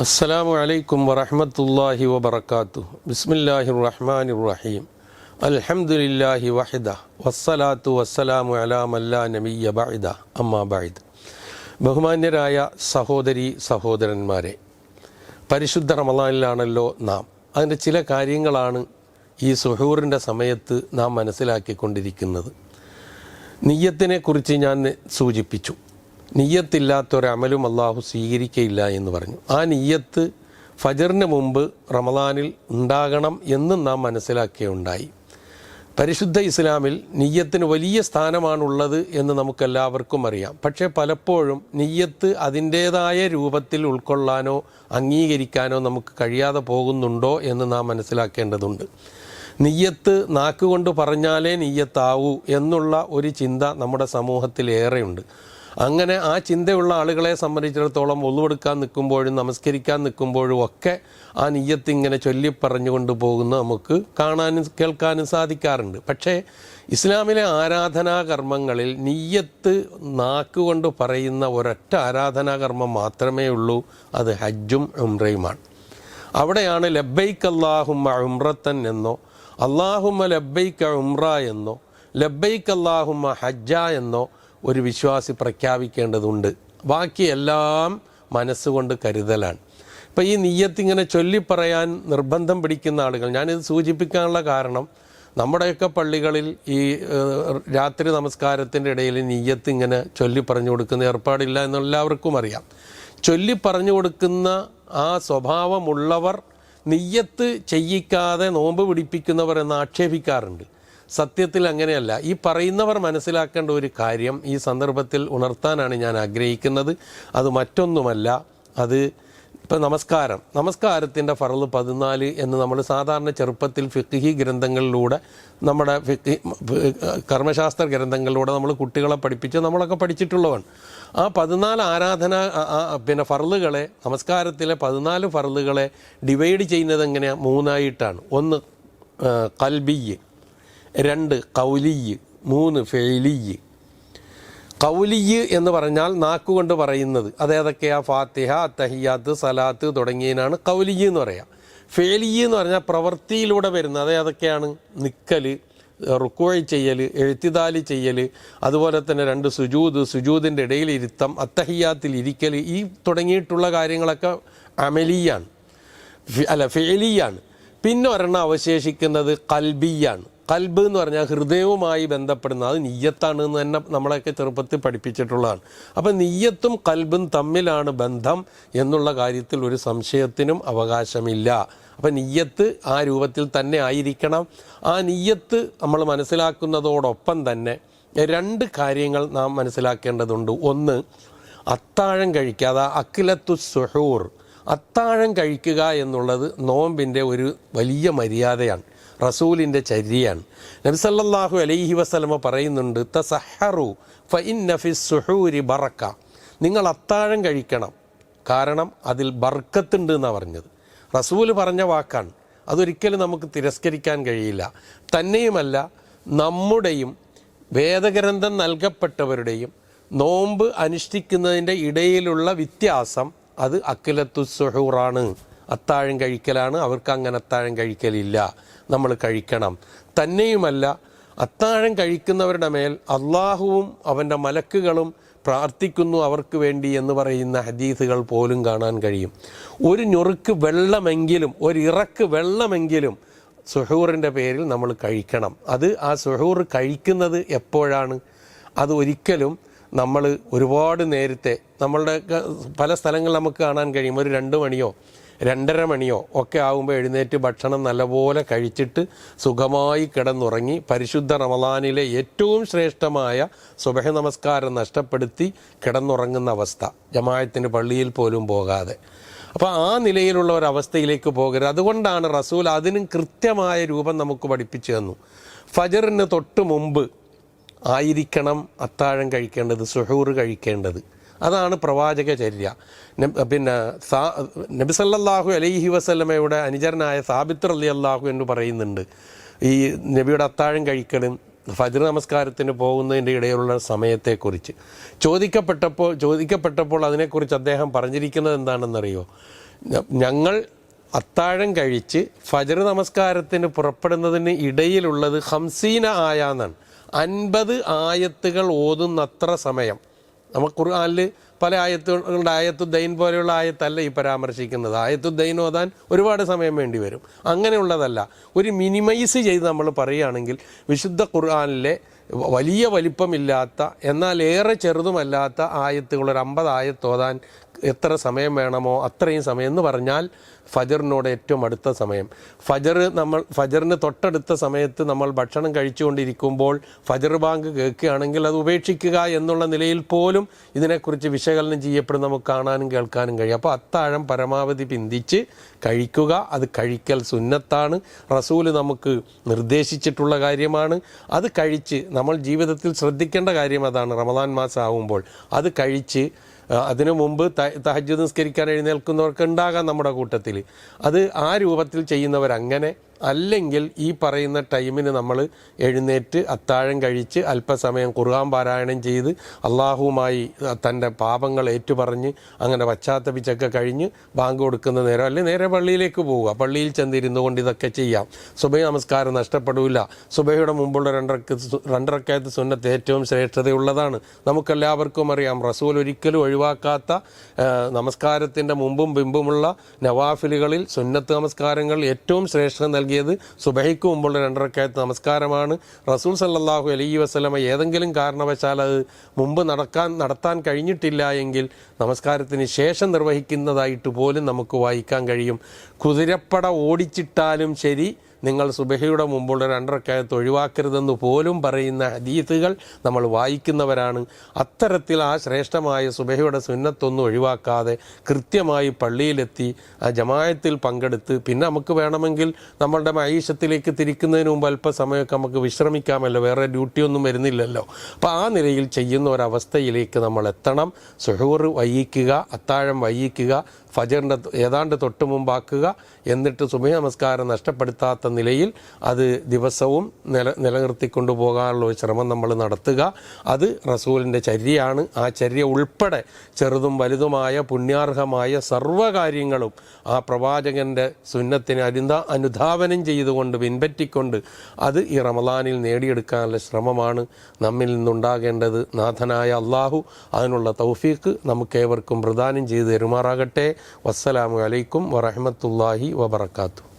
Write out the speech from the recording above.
അസ്സലാമു അലൈക്കും വറഹ്മത്തുള്ളാഹി വബറകാതുഹു. ബിസ്മില്ലാഹിർ റഹ്മാനിർ റഹീം. അൽഹംദുലില്ലാഹി വഹദ വസ്സലാത്തു വസ്സലാമു അലാ മല്ലാ നബിയ്യ ബഅദ. അമ്മാ ബഅദ്. ബഹുമാന്യരായ സഹോദരി സഹോദരന്മാരെ, പരിശുദ്ധ റമളാനിലാണല്ലോ നാം. അതിൻ്റെ ചില കാര്യങ്ങളാണ് ഈ സുഹൂറിൻ്റെ സമയത്ത് നാം മനസ്സിലാക്കിക്കൊണ്ടിരിക്കുന്നത്. നിയ്യത്തിനെ കുറിച്ച് ഞാൻ സൂചിപ്പിച്ചു. നിയ്യത്തില്ലാത്തൊരമലും അള്ളാഹു സ്വീകരിക്കയില്ല എന്ന് പറഞ്ഞു. ആ നിയ്യത്ത് ഫജറിന് മുമ്പ് റമളാനിൽ ഉണ്ടാകണം എന്നും നാം മനസ്സിലാക്കുകയുണ്ടായി. പരിശുദ്ധ ഇസ്ലാമിൽ നിയ്യത്തിന് വലിയ സ്ഥാനമാണുള്ളത് എന്ന് നമുക്കെല്ലാവർക്കും അറിയാം. പക്ഷേ പലപ്പോഴും നിയ്യത്ത് അതിൻ്റേതായ രൂപത്തിൽ ഉൾക്കൊള്ളാനോ അംഗീകരിക്കാനോ നമുക്ക് കഴിയാതെ പോകുന്നുണ്ടോ എന്ന് നാം മനസ്സിലാക്കേണ്ടതുണ്ട്. നിയ്യത്ത് നാക്കുകൊണ്ട് പറഞ്ഞാലേ നിയ്യത്താവൂ എന്നുള്ള ഒരു ചിന്ത നമ്മുടെ സമൂഹത്തിലേറെയുണ്ട്. അങ്ങനെ ആ ചിന്തയുള്ള ആളുകളെ സംബന്ധിച്ചിടത്തോളം ഒളുവെടുക്കാൻ നിൽക്കുമ്പോഴും നമസ്കരിക്കാൻ നിൽക്കുമ്പോഴും ഒക്കെ ആ നിയ്യത്ത് ഇങ്ങനെ ചൊല്ലിപ്പറഞ്ഞുകൊണ്ട് പോകുന്ന നമുക്ക് കാണാനും കേൾക്കാനും സാധിക്കാറുണ്ട്. പക്ഷേ ഇസ്ലാമിലെ ആരാധനാകർമ്മങ്ങളിൽ നിയ്യത്ത് നാക്കുകൊണ്ട് പറയുന്ന ഒരൊറ്റ ആരാധനാകർമ്മം മാത്രമേ ഉള്ളൂ. അത് ഹജ്ജും ഉംറയുമാണ്. അവിടെയാണ് ലബ്ബൈക്ക് അല്ലാഹുമ്മ ഉംറത്തൻ എന്നോ അല്ലാഹുമ്മ ലബ്ബൈക ഉംറ എന്നോ ലബ്ബൈക്ക് അല്ലാഹുമ്മ ഹജ്ജ എന്നോ ഒരു വിശ്വാസി പ്രഖ്യാപിക്കേണ്ടതുണ്ട്. ബാക്കിയെല്ലാം മനസ്സുകൊണ്ട് കരുതലാണ്. ഇപ്പം ഈ നിയ്യത്ത് ഇങ്ങനെ ചൊല്ലിപ്പറയാൻ നിർബന്ധം പിടിക്കുന്ന ആളുകൾ, ഞാനിത് സൂചിപ്പിക്കാനുള്ള കാരണം, നമ്മുടെയൊക്കെ പള്ളികളിൽ ഈ രാത്രി നമസ്കാരത്തിൻ്റെ ഇടയിൽ നിയ്യത്ത് ഇങ്ങനെ ചൊല്ലിപ്പറഞ്ഞു കൊടുക്കുന്ന ഏർപ്പാടില്ല എന്നെല്ലാവർക്കും അറിയാം. ചൊല്ലിപ്പറഞ്ഞു കൊടുക്കുന്ന ആ സ്വഭാവമുള്ളവർ നിയ്യത്ത് ചെയ്യിക്കാതെ നോമ്പ് പിടിപ്പിക്കുന്നവർ എന്ന് ആക്ഷേപിക്കാറുണ്ട്. സത്യത്തിൽ അങ്ങനെയല്ല. ഈ പറയുന്നവർ മനസ്സിലാക്കേണ്ട ഒരു കാര്യം ഈ സന്ദർഭത്തിൽ ഉണർത്താനാണ് ഞാൻ ആഗ്രഹിക്കുന്നത്. അത് മറ്റൊന്നുമല്ല, അത് ഇപ്പം നമസ്കാരത്തിൻ്റെ ഫർള് 14 എന്ന് നമ്മൾ സാധാരണ ചെറുപ്പത്തിൽ ഫിഖ്ഹി ഗ്രന്ഥങ്ങളിലൂടെ, നമ്മുടെ കർമ്മശാസ്ത്ര ഗ്രന്ഥങ്ങളിലൂടെ നമ്മൾ കുട്ടികളെ പഠിപ്പിച്ച് നമ്മളൊക്കെ പഠിച്ചിട്ടുള്ളതാണ്. ആ 14 ഫർളുകളെ, നമസ്കാരത്തിലെ 14 ഫർളുകളെ ഡിവൈഡ് ചെയ്യുന്നത് എങ്ങനെയാണ്? 3 1 ഖൽബിയ്യ്, 2 ഖൗലിയ്യ്, 3 ഫെയിലിയ്യ്. ഖൗലിയ്യ് എന്ന് പറഞ്ഞാൽ നാക്കുകൊണ്ട് പറയുന്നത്, അതേതൊക്കെയാ? ഫാത്തിഹ, അത്തഹിയാത്ത്, സലാത്ത് തുടങ്ങിയതിനാണ് ഖൗലിയ്യ് എന്ന് പറയാം. ഫെയിലിയ്യ് എന്ന് പറഞ്ഞാൽ പ്രവൃത്തിയിലൂടെ വരുന്നത്, അതേതൊക്കെയാണ്? നിക്കൽ, റുക്കൂഅ് ചെയ്യൽ, എഴുത്തിദാല് ചെയ്യൽ, അതുപോലെ തന്നെ 2 സുജൂദിൻ്റെ ഇടയിൽ ഇരുത്തം, അത്തഹിയാത്തിൽ ഇരിക്കൽ, ഈ തുടങ്ങിയിട്ടുള്ള കാര്യങ്ങളൊക്കെ അമലിയാണ്, ഫെയിലിയാണ്. പിന്നെ ഒരെണ്ണം അവശേഷിക്കുന്നത് ഖൽബിയാണ്. ഖൽബ് എന്ന് പറഞ്ഞാൽ ഹൃദയവുമായി ബന്ധപ്പെടുന്ന, അത് നിയ്യത്താണ് എന്ന് തന്നെ നമ്മളെയൊക്കെ ചെറുപ്പത്തിൽ പഠിപ്പിച്ചിട്ടുള്ളതാണ്. അപ്പം നിയ്യത്തും ഖൽബും തമ്മിലാണ് ബന്ധം എന്നുള്ള കാര്യത്തിൽ ഒരു സംശയത്തിനും അവകാശമില്ല. അപ്പം നിയ്യത്ത് ആ രൂപത്തിൽ തന്നെ ആയിരിക്കണം. ആ നിയ്യത്ത് നമ്മൾ മനസ്സിലാക്കുന്നതോടൊപ്പം തന്നെ 2 കാര്യങ്ങൾ നാം മനസ്സിലാക്കേണ്ടതുണ്ട്. ഒന്ന്, അത്താഴം കഴിക്കാതെ, അഖിലത്തു സുഹൂർ, അത്താഴം കഴിക്കുക എന്നുള്ളത് നോമ്പിൻ്റെ ഒരു വലിയ മര്യാദയാണ്, റസൂലിൻ്റെ ചര്യയാണ്. നബി സല്ലല്ലാഹു അലൈഹി വസല്ലമ പറയുന്നുണ്ട്, തസഹറു ഫഇന്ന ഫിസ് സുഹൂരി ബറക്ക, നിങ്ങൾ അത്താഴം കഴിക്കണം, കാരണം അതിൽ ബർക്കത്തുണ്ട് എന്നാണ് പറഞ്ഞത്. റസൂൽ പറഞ്ഞ വാക്കാണ്, അതൊരിക്കലും നമുക്ക് തിരസ്കരിക്കാൻ കഴിയില്ല. തന്നെയുമല്ല, നമ്മുടെയും വേദഗ്രന്ഥം നൽകപ്പെട്ടവരുടെയും നോമ്പ് അനുഷ്ഠിക്കുന്നതിൻ്റെ ഇടയിലുള്ള വ്യത്യാസം അത് അഖിലത്തു സുഹൂറാണ്, അത്താഴം കഴിക്കലാണ്. അവർക്ക് അങ്ങനെ അത്താഴം കഴിക്കലില്ല, നമ്മൾ കഴിക്കണം. തന്നെയുമല്ല, അത്താഴം കഴിക്കുന്നവരുടെ മേൽ അള്ളാഹുവും അവൻ്റെ മലക്കുകളും പ്രാർത്ഥിക്കുന്നു അവർക്ക് വേണ്ടി എന്ന് പറയുന്ന ഹദീസുകൾ പോലും കാണാൻ കഴിയും. ഒരു ഞൊറുക്ക് വെള്ളമെങ്കിലും, ഒരു ഇറക്ക് വെള്ളമെങ്കിലും സുഹൂറിൻ്റെ പേരിൽ നമ്മൾ കഴിക്കണം. അത് ആ സുഹൂർ കഴിക്കുന്നത് എപ്പോഴാണ്? അത് ഒരിക്കലും നമ്മൾ ഒരുപാട് നേരത്തെ, നമ്മളുടെ പല സ്ഥലങ്ങളിൽ നമുക്ക് കാണാൻ കഴിയും, ഒരു 2 മണിയോ 2:30 മണിയോ ഒക്കെ ആകുമ്പോൾ എഴുന്നേറ്റ് ഭക്ഷണം നല്ലപോലെ കഴിച്ചിട്ട് സുഖമായി കിടന്നുറങ്ങി പരിശുദ്ധ റമളാനിലെ ഏറ്റവും ശ്രേഷ്ഠമായ സുബഹി നമസ്കാരം നഷ്ടപ്പെടുത്തി കിടന്നുറങ്ങുന്ന അവസ്ഥ, ജമാഅത്തിന് പള്ളിയിൽ പോലും പോകാതെ. അപ്പോൾ ആ നിലയിലുള്ള ഒരവസ്ഥയിലേക്ക് പോകരുത്. അതുകൊണ്ടാണ് റസൂൽ അതിനും കൃത്യമായ രൂപം നമുക്ക് പഠിപ്പിച്ചു തന്നു. ഫജറിന് തൊട്ട് മുമ്പ് ആയിരിക്കണം അത്താഴം കഴിക്കേണ്ടത്, സുഹൂർ കഴിക്കേണ്ടത്. അതാണ് പ്രവാചക ചര്യ. പിന്നെ നബി സല്ലല്ലാഹു അലൈഹി വസല്ലമയുടെ അനുചരനായ സാബിത്ത് റളിയല്ലാഹു എന്ന് പറയുന്നുണ്ട്, ഈ നബിയുടെ അത്താഴം കഴിക്കലും ഫജ്ർ നമസ്കാരത്തിന് പോകുന്നതിൻ്റെ ഇടയിലുള്ള സമയത്തെക്കുറിച്ച് ചോദിക്കപ്പെട്ടപ്പോൾ അതിനെക്കുറിച്ച് അദ്ദേഹം പറഞ്ഞിരിക്കുന്നത് എന്താണെന്നറിയോ? ഞങ്ങൾ അത്താഴം കഴിച്ച് ഫജ്ർ നമസ്കാരത്തിന് പുറപ്പെടുന്നതിന് ഇടയിലുള്ളത് 50 ആയാന്നാണ്, 50 ആയത്തുകൾ ഓതുന്നത്ര സമയം. നമുക്ക് ഖുർആനിൽ പല ആയത്തുകളുണ്ട്. ആയത്തുദ്ദൈൻ പോലെയുള്ള ആയത്തല്ല ഈ പരാമർശിക്കുന്നത്. ആയത്തുദ്ദൈൻ ഓതാൻ ഒരുപാട് സമയം വേണ്ടി വരും. അങ്ങനെയുള്ളതല്ല. ഒരു മിനിമൈസ് ചെയ്ത് നമ്മൾ പറയുകയാണെങ്കിൽ വിശുദ്ധ ഖുർആനിലെ വലിയ വലിപ്പമില്ലാത്ത എന്നാൽ ഏറെ ചെറുതുമല്ലാത്ത ആയത്തുകൾ ഒരു 50 ആയത്ത് ഓതാൻ എത്ര സമയം വേണമോ അത്രയും സമയം എന്ന് പറഞ്ഞാൽ ഫജറിനോട് ഏറ്റവും അടുത്ത സമയം. ഫജറിന് തൊട്ടടുത്ത സമയത്ത് നമ്മൾ ഭക്ഷണം കഴിച്ചുകൊണ്ടിരിക്കുമ്പോൾ ഫജർ ബാങ്ക് കേൾക്കുകയാണെങ്കിൽ അത് ഉപേക്ഷിക്കുക എന്നുള്ള നിലയിൽ പോലും ഇതിനെക്കുറിച്ച് വിശകലനം ചെയ്യപ്പെടുന്ന നമുക്ക് കാണാനും കേൾക്കാനും കഴിയും. അപ്പോൾ അത്താഴം പരമാവധി പിന്തിച്ച് കഴിക്കുക. അത് കഴിക്കൽ സുന്നത്താണ്, റസൂല് നമുക്ക് നിർദ്ദേശിച്ചിട്ടുള്ള കാര്യമാണ്. അത് കഴിച്ച് നമ്മൾ ജീവിതത്തിൽ ശ്രദ്ധിക്കേണ്ട കാര്യം അതാണ്. റമദാൻ മാസം ആവുമ്പോൾ അത് കഴിച്ച് അതിനു മുമ്പ് തഹജ്ജുദ് നിസ്കരിക്കാൻ എഴുന്നേൽക്കുന്നവർക്ക് ഉണ്ടാകാം നമ്മുടെ കൂട്ടത്തിൽ. അത് ആ രൂപത്തിൽ ചെയ്യുന്നവരങ്ങനെ, അല്ലെങ്കിൽ ഈ പറയുന്ന ടൈമിന് നമ്മൾ എഴുന്നേറ്റ് അത്താഴം കഴിച്ച് അല്പസമയം ഖുർആൻ പാരായണം ചെയ്ത് അള്ളാഹുവുമായി തൻ്റെ പാപങ്ങൾ ഏറ്റുപറഞ്ഞ് അങ്ങനെ പശ്ചാത്തപിച്ചൊക്കെ കഴിഞ്ഞ് ബാങ്ക് കൊടുക്കുന്ന നേരം അല്ലെങ്കിൽ നേരെ പള്ളിയിലേക്ക് പോവുക. പള്ളിയിൽ ചെന്നിരുന്നു കൊണ്ട് ഇതൊക്കെ ചെയ്യാം. സുബഹി നമസ്കാരം നഷ്ടപ്പെടില്ല. സുബഹിയുടെ മുമ്പുള്ള രണ്ടറക്കായത്ത് സുന്നത്ത് ഏറ്റവും ശ്രേഷ്ഠതയുള്ളതാണ്. നമുക്കെല്ലാവർക്കും അറിയാം. റസൂൽ ഒരിക്കലും ഒഴിവാക്കാത്ത നമസ്കാരത്തിൻ്റെ മുമ്പും പിമ്പുമുള്ള നവാഫിലുകളിൽ സുന്നത്ത് നമസ്കാരങ്ങൾ ഏറ്റവും ശ്രേഷ്ഠ നൽകിയത് സുബഹിക്ക് മുമ്പുള്ള 2 റക്അത്ത് നമസ്കാരമാണ്. റസൂൽ സല്ലല്ലാഹു അലൈഹി വസല്ലമ ഏതെങ്കിലും കാരണവശാൽ അത് മുമ്പ് നടത്താൻ കഴിഞ്ഞിട്ടില്ല എങ്കിൽ നമസ്കാരത്തിന് ശേഷം നിർവഹിക്കുന്നതായിട്ട് പോലും നമുക്ക് വായിക്കാൻ കഴിയും. കുതിരപ്പട ഓടിച്ചിട്ടാലും ശരി നിങ്ങൾ സുബഹിയുടെ മുമ്പുള്ള 2 റക്അത്ത് ഒഴിവാക്കരുതെന്ന് പോലും പറയുന്ന ഹദീസുകൾ നമ്മൾ വായിക്കുന്നവരാണ്. അത്തരത്തിൽ ആ ശ്രേഷ്ഠമായ സുബഹിയുടെ സുന്നത്തൊന്നും ഒഴിവാക്കാതെ കൃത്യമായി പള്ളിയിലെത്തി ആ ജമാഅത്തിൽ പങ്കെടുത്ത് പിന്നെ നമുക്ക് വേണമെങ്കിൽ നമ്മളുടെ മഈശത്തിലേക്ക് തിരിക്കുന്നതിന് മുമ്പ് അല്പസമയമൊക്കെ നമുക്ക് വിശ്രമിക്കാമല്ലോ, വേറെ ഡ്യൂട്ടിയൊന്നും വരുന്നില്ലല്ലോ. അപ്പോൾ ആ നിലയിൽ ചെയ്യുന്ന ഒരവസ്ഥയിലേക്ക് നമ്മൾ എത്തണം. സുഹൂർ വൈകിക്കുക, അത്താഴം വൈകിക്കുക, ഫജറിൻ്റെ ഏതാണ്ട് തൊട്ട് മുമ്പാക്കുക. എന്നിട്ട് സുബഹി നമസ്കാരം നഷ്ടപ്പെടുത്താത്ത നിലയിൽ അത് ദിവസവും നിലനിർത്തിക്കൊണ്ടു പോകാനുള്ള ഒരു ശ്രമം നമ്മൾ നടത്തുക. അത് റസൂലിൻ്റെ ചര്യയാണ്. ആ ചര്യ ഉൾപ്പെടെ ചെറുതും വലുതുമായ പുണ്യാർഹമായ സർവ്വകാര്യങ്ങളും ആ പ്രവാചകൻ്റെ സുന്നത്തിനെ അനുധാവനം ചെയ്തുകൊണ്ട് പിൻപറ്റിക്കൊണ്ട് അത് ഈ റമദാനിൽ നേടിയെടുക്കാനുള്ള ശ്രമമാണ് നമ്മിൽ നിന്നുണ്ടാകേണ്ടത്. നാഥനായ അള്ളാഹു അതിനുള്ള തൗഫീഖ് നമുക്കേവർക്കും പ്രദാനം ചെയ്ത് തരുമാറാകട്ടെ. വസ്സലാമു അലൈക്കും വറഹ്മത്തുള്ളാഹി വബറകാതുഹു.